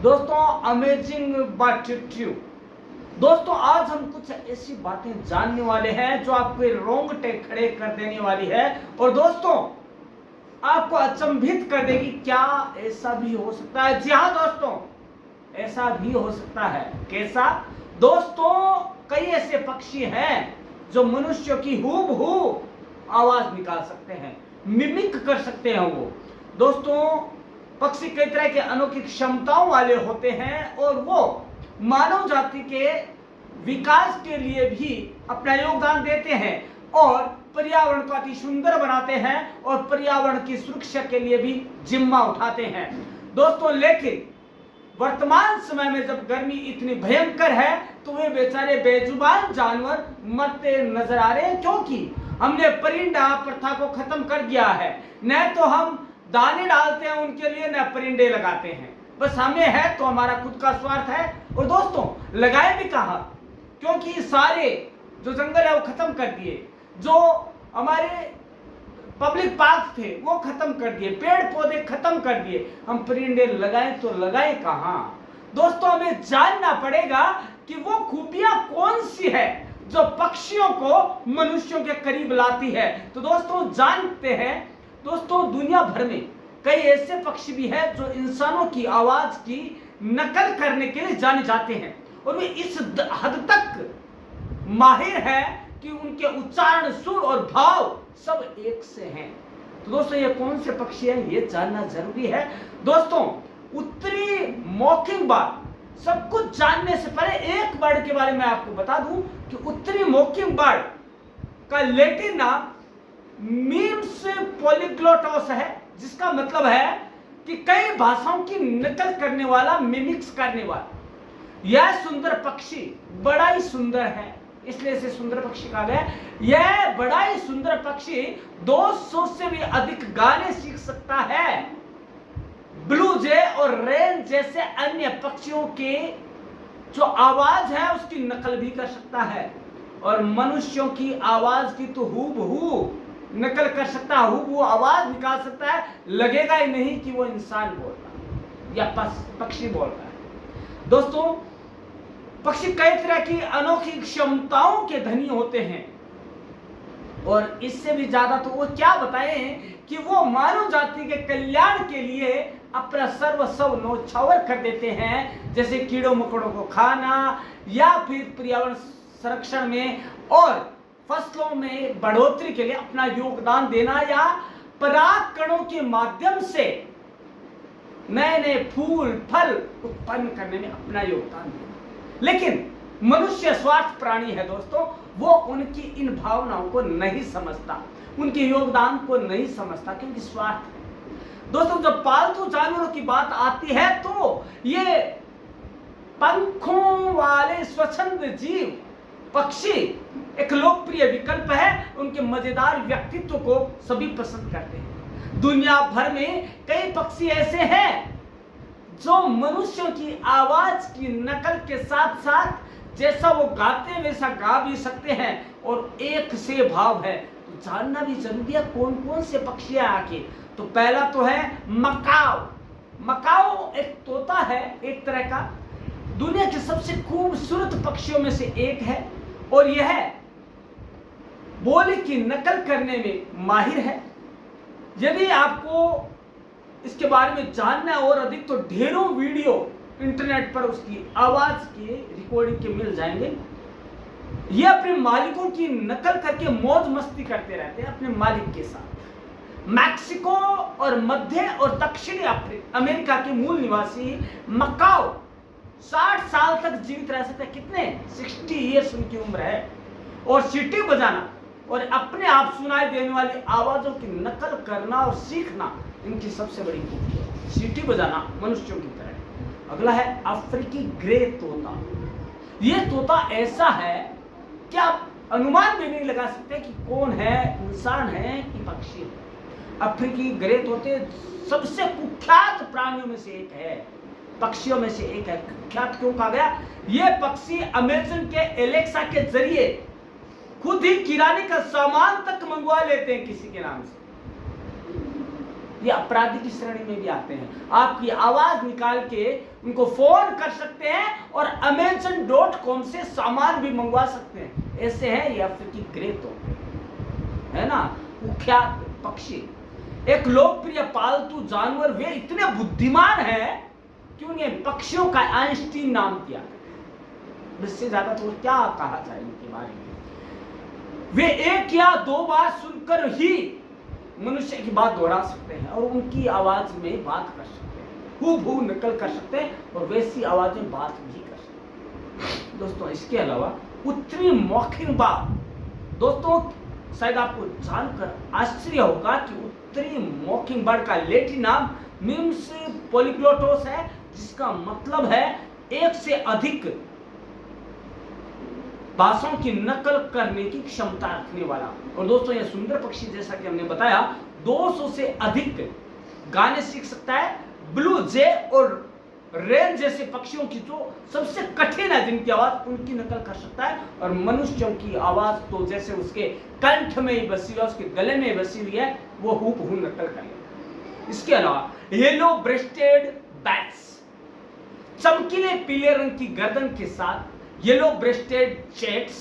दोस्तों amazing but true. दोस्तों आज हम कुछ ऐसी बातें जानने वाले हैं जो आपके रोंगटे खड़े कर देने वाली है और दोस्तों आपको अचंभित कर देगी। क्या ऐसा भी हो सकता है? जी हाँ दोस्तों, ऐसा भी हो सकता है। कैसा? दोस्तों कई ऐसे पक्षी हैं जो मनुष्यों की हूबहू आवाज निकाल सकते हैं, मिमिक कर सकते हैं। वो दोस्तों पक्षी कई तरह के अनोखी क्षमताओं वाले होते हैं और वो मानव जाति के विकास के लिए भी अपना योगदान देते हैं और पर्यावरण को अति सुंदर बनाते हैं और पर्यावरण की सुरक्षा के लिए भी जिम्मा उठाते हैं दोस्तों। लेकिन वर्तमान समय में जब गर्मी इतनी भयंकर है तो वे बेचारे बेजुबान जानवर मरते नजर आ रहे हैं, क्योंकि हमने परिंदा प्रथा को खत्म कर दिया है। न तो हम दाने डालते हैं उनके लिए, न परिंदे लगाते हैं। बस हमें है तो हमारा खुद का स्वार्थ है। और दोस्तों लगाए भी कहा, क्योंकि सारे जो जंगल है वो खत्म कर दिए, जो हमारे पब्लिक पार्क थे वो खत्म कर दिए, पेड़ पौधे खत्म कर दिए। हम परिंदे लगाए तो लगाए कहां? दोस्तों हमें जानना पड़ेगा कि वो खूबियां कौन सी है जो पक्षियों को मनुष्यों के करीब लाती है। तो दोस्तों जानते हैं, दोस्तों दुनिया भर में कई ऐसे पक्षी भी हैं जो इंसानों की आवाज की नकल करने के लिए जाने जाते हैं और वे इस हद तक माहिर है कि उनके उच्चारण, सुर और भाव सब एक से हैं। तो दोस्तों ये कौन से पक्षी हैं ये जानना जरूरी है। दोस्तों उत्तरी मॉकिंग बर्ड, सब कुछ जानने से पहले एक बर्ड के बारे में आपको बता दूं कि उत्तरी मॉकिंग बर्ड का लैटिन नाम मीम्स पॉलीग्लोटोस है, जिसका मतलब है कि कई भाषाओं की नकल करने वाला, मिमिक्स करने वाला। यह सुंदर पक्षी बड़ा ही सुंदर है, इसलिए इसे सुंदर पक्षी कहा गया। यह बड़ा ही सुंदर पक्षी 200 से भी अधिक गाने सीख सकता है। ब्लू जे और रेन जैसे अन्य पक्षियों के जो आवाज है उसकी नकल भी कर सकता है और मनुष्यों की आवाज की तो हूबहू नकल कर सकता है, हूबहू आवाज निकाल सकता है। लगेगा ही नहीं कि वो इंसान बोल रहा है या पक्षी बोल रहा है। दोस्तों पक्षी कई तरह की अनोखी क्षमताओं के धनी होते हैं और इससे भी ज्यादा तो वो क्या बताएं कि वो मानव जाति के कल्याण के लिए अपना सर्वस्व न्यौछावर कर देते हैं, जैसे कीड़ों मकोड़ों को खाना या फिर पर्यावरण संरक्षण में और फसलों में बढ़ोतरी के लिए अपना योगदान देना या परागकणों के माध्यम से नए नए फूल फल उत्पन्न करने में अपना योगदान देना। लेकिन मनुष्य स्वार्थ प्राणी है दोस्तों, वो उनकी इन भावनाओं को नहीं समझता, उनके योगदान को नहीं समझता, क्योंकि स्वार्थ है। दोस्तों जब पालतू जानवरों की बात आती है तो ये पंखों वाले स्वच्छंद जीव पक्षी एक लोकप्रिय विकल्प है। उनके मजेदार व्यक्तित्व को सभी पसंद करते हैं। दुनिया भर में कई पक्षी ऐसे हैं जो मनुष्यों की आवाज की नकल के साथ साथ जैसा वो गाते हैं वैसा गा भी सकते हैं और एक से भाव है। तो जानना भी जरूरी है कौन कौन से पक्षी हैं आके। तो पहला तो है मकाओ। मकाओ एक तोता है, एक तरह का दुनिया के सबसे खूबसूरत पक्षियों में से एक है और यह बोली की नकल करने में माहिर है। यदि आपको इसके बारे में जानना है और अधिक तो ढेरों वीडियो इंटरनेट पर उसकी आवाज के रिकॉर्डिंग के मिल जाएंगे। ये अपने मालिकों की नकल करके मौज मस्ती करते रहते हैं अपने मालिक के साथ। मैक्सिको और मध्य और दक्षिणी अमेरिका के मूल निवासी मकाओ 60 साल तक जीवित रह सकते हैं। कितने? 60 ईयर्स उनकी उम्र है। और सीटी बजाना और अपने आप सुनाई देने वाली आवाजों की नकल करना और सीखना इनकी सबसे बड़ी खूबी है। सीटी बजाना मनुष्यों की तरह। अगला है अफ्रीकी ग्रे तोता। यह तोता ऐसा है कि आप अनुमान भी नहीं लगा सकते कि कौन है, इंसान है कि पक्षी है। अफ्रीकी ग्रे तोते सबसे कुख्यात प्राणियों में से एक है, पक्षियों में से एक है। कुख्यात क्यों कहा गया? यह पक्षी अमेज़न के एलेक्सा के जरिए खुद ही किराने का सामान तक मंगवा लेते हैं किसी के नाम से। ये अपराधी की श्रेणी में भी आते हैं। आपकी आवाज निकाल के उनको फोन कर सकते हैं और Amazon.com से सामान भी मंगवा सकते हैं। ऐसे हैं ये अफ्रीकी ग्रे तोते, है ना, कुख्यात पक्षी, एक लोकप्रिय पालतू जानवर। वे इतने बुद्धिमान हैं कि उन्हें पक्षियों का आइंस्टीन नाम दिया। इससे ज्यादा तो क्या कहा जाए इनके बारे में। वे एक या दो बार सुनकर ही मनुष्य की बात दोहरा सकते हैं और उनकी आवाज में बात कर सकते हैं, हूबहू नकल कर सकते हैं और वैसी आवाज में बात भी कर सकते हैं। दोस्तों इसके अलावा उत्तरी मॉकिंगबर्ड, दोस्तों शायद आपको जानकर आश्चर्य होगा कि उत्तरी मॉकिंगबर्ड का लैटिन नाम मिम्स पॉलीग्लोटोस है, जिसका मतलब है एक से अधिक भाषाओं की नकल करने की क्षमता रखने वाला। और दोस्तों यह सुंदर पक्षी, जैसा कि हमने बताया, 200 से अधिक गाने सीख सकता है। ब्लू जे और रेन जैसे पक्षियों की जो सबसे कठिन है जिनकी आवाज, उनकी नकल कर सकता है। और मनुष्यों की आवाज तो जैसे उसके कंठ में ही बसी हुई है, उसके गले में बसी हुई है, वो हूबहू नकल करेगा। इसके अलावा येलो ब्रेस्टेड बैट्स, चमकीले पीले रंग की गर्दन के साथ येलो ब्रेस्टेड चैट्स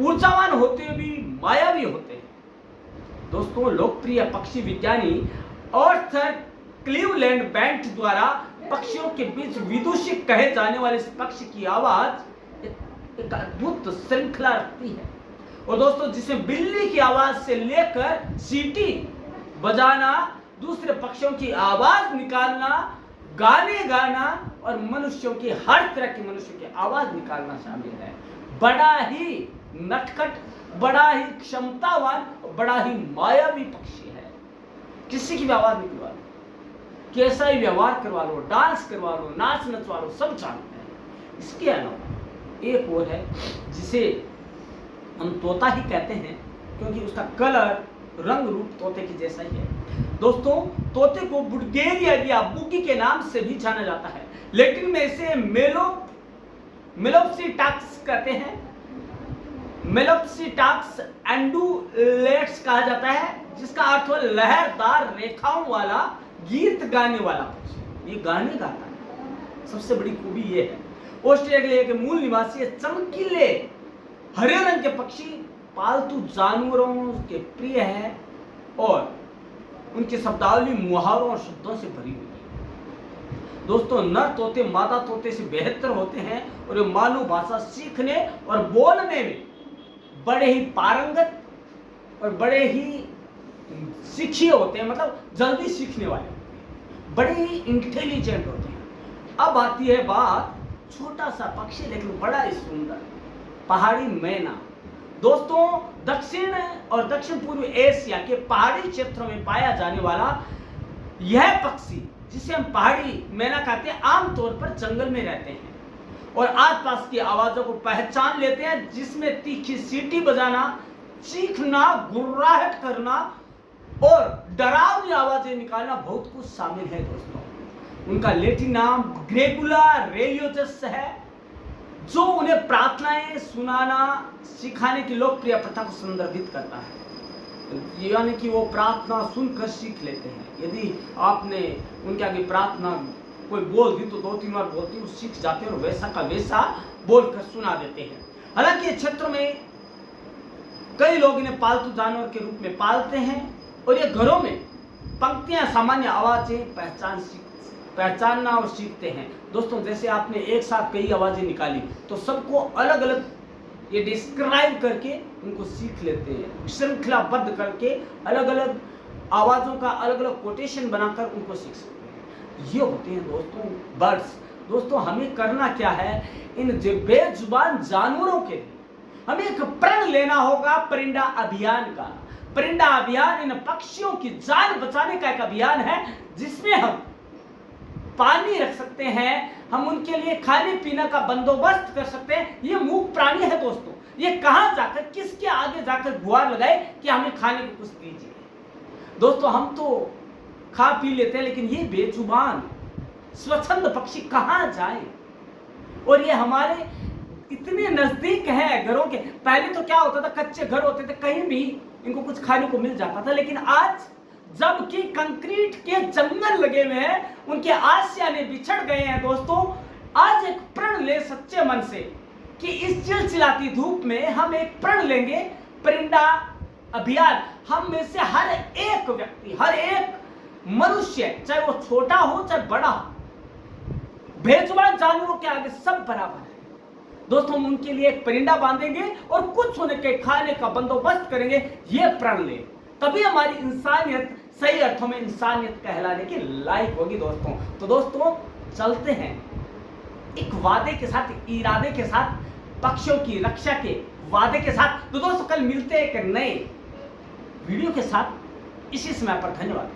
ऊर्जावान होते हुए भी मायावी होते हैं। दोस्तों लोकप्रिय पक्षी विज्ञानी आर्थर क्लीवलैंड बेंट द्वारा पक्षियों के बीच विदूषक कहे जाने वाले इस पक्षी की आवाज एक अद्भुत श्रृंखला रखती है। और दोस्तों जिसमें बिल्ली की आवाज से लेकर सीटी बजाना, दूसरे पक्षियों की आवाज निकालना, गाने गाना और मनुष्यों की हर तरह की मनुष्य की आवाज निकालना शामिल है। बड़ा ही नटखट, बड़ा ही क्षमतावान, बड़ा ही मायावी पक्षी है। किसी की भी आवाज निकलवा लो, कैसा ही व्यवहार करवा लो, डांस करवा लो, नाच नचवा लो, सब जानते हैं। इसके अलावा एक और है जिसे हम तोता ही कहते हैं, क्योंकि उसका कलर, रंग रूप तोते की जैसा ही है। दोस्तों तोते को बुल्गेरिया या बुगी के नाम से भी जाना जाता है, लेकिन में इसे मेलोप्सिटाक्स कहते हैं। मेलोप्सिटाक्स एंडुलेट्स कहा जाता है, जिसका अर्थ है लहरदार रेखाओं वाला गीत गाने वाला पक्षी। ये गाने गाता है, सबसे बड़ी खूबी ये है। ऑस्ट्रेलिया के मूल निवासी चमकीले हरे रंग के पक्षी पालतू जानवरों के प्रिय है और उनकी शब्दावली मुहावरों और शब्दों से भरी हुई है। दोस्तों नर तोते मादा तोते से बेहतर होते हैं और ये मानव भाषा सीखने और बोलने में बड़े ही पारंगत और बड़े ही शिक्षित होते हैं, मतलब जल्दी सीखने वाले होते हैं, बड़े ही इंटेलिजेंट होते हैं। अब आती है बात छोटा सा पक्षी लेकिन बड़ा ही सुंदर, पहाड़ी मैना। दोस्तों दक्षिण और दक्षिण पूर्व एशिया के पहाड़ी क्षेत्रों में पाया जाने वाला यह पक्षी, जिसे हम पहाड़ी मैना कहते हैं, आमतौर पर जंगल में रहते हैं और आसपास की आवाजों को पहचान लेते हैं, जिसमें तीखी सीटी बजाना, चीखना, गुर्राहट करना और डरावनी आवाजें निकालना बहुत कुछ शामिल है। दोस्तों उनका लैटिन नाम ग्रेगुला रेलियोजस है, जो उन्हें प्रार्थनाएं सुनाना सिखाने की लोकप्रिय प्रथा को संदर्भित करता है। यानी कि वो प्रार्थना सुनकर सीख लेते हैं। यदि आपने उनके आगे प्रार्थना कोई बोल दी तो 2-3 बार बोलती, वो सीख जाते हैं और वैसा का वैसा बोलकर सुना देते हैं। हालांकि इस क्षेत्र में कई लोग इन्हें पालतू जानवर के रूप में पालते हैं और ये घरों में पंक्तियां, सामान्य आवाजें पहचानना और सीखते हैं। दोस्तों जैसे आपने एक साथ कई आवाजें निकाली तो सबको अलग अलग ये डिस्क्राइब करके उनको सीख लेते हैं, श्रृंखलाबद्ध करके अलग अलग आवाजों का अलग अलग कोटेशन बनाकर उनको सीख सकते हैं। ये होते हैं दोस्तों बर्ड्स। दोस्तों हमें करना क्या है, इन बेजुबान जानवरों के लिए हमें एक प्रण लेना होगा, परिंदा अभियान का। परिंदा अभियान इन पक्षियों की जान बचाने का एक अभियान है, जिसमें हम पानी रख सकते हैं, हम उनके लिए खाने पीने का बंदोबस्त कर सकते हैं। ये मूक प्राणी है दोस्तों, ये कहां जाकर, किसके आगे जाकर गुहार लगाए कि हमें खाने को कुछ दीजिए। दोस्तों हम तो खा पी लेते हैं, लेकिन ये बेजुबान स्वच्छंद पक्षी कहां जाए। और ये हमारे इतने नजदीक है घरों के। पहले तो क्या होता था, कच्चे घर होते थे, कहीं भी इनको कुछ खाने को मिल जाता था, लेकिन आज जबकि कंक्रीट के जंगल लगे हुए हैं, उनके आशियाने बिछड़ गए हैं। दोस्तों आज एक प्रण ले सच्चे मन से कि इस चिलचिलाती धूप में हम एक प्रण लेंगे, परिंदा अभियान। हम में से हर एक व्यक्ति, हर एक मनुष्य, चाहे वो छोटा हो चाहे बड़ा हो, बेजुबान जानवरों के आगे सब बराबर है। दोस्तों हम उनके लिए एक परिंदा बांधेंगे और कुछ उनके खाने का बंदोबस्त करेंगे, ये प्रण ले, तभी हमारी इंसानियत सही अर्थों में इंसानियत कहलाने की लायक होगी। तो दोस्तों चलते हैं एक वादे के साथ, इरादे के साथ, पक्षियों की रक्षा के वादे के साथ। तो दोस्तों कल मिलते हैं एक नए वीडियो के साथ इसी समय पर। धन्यवाद।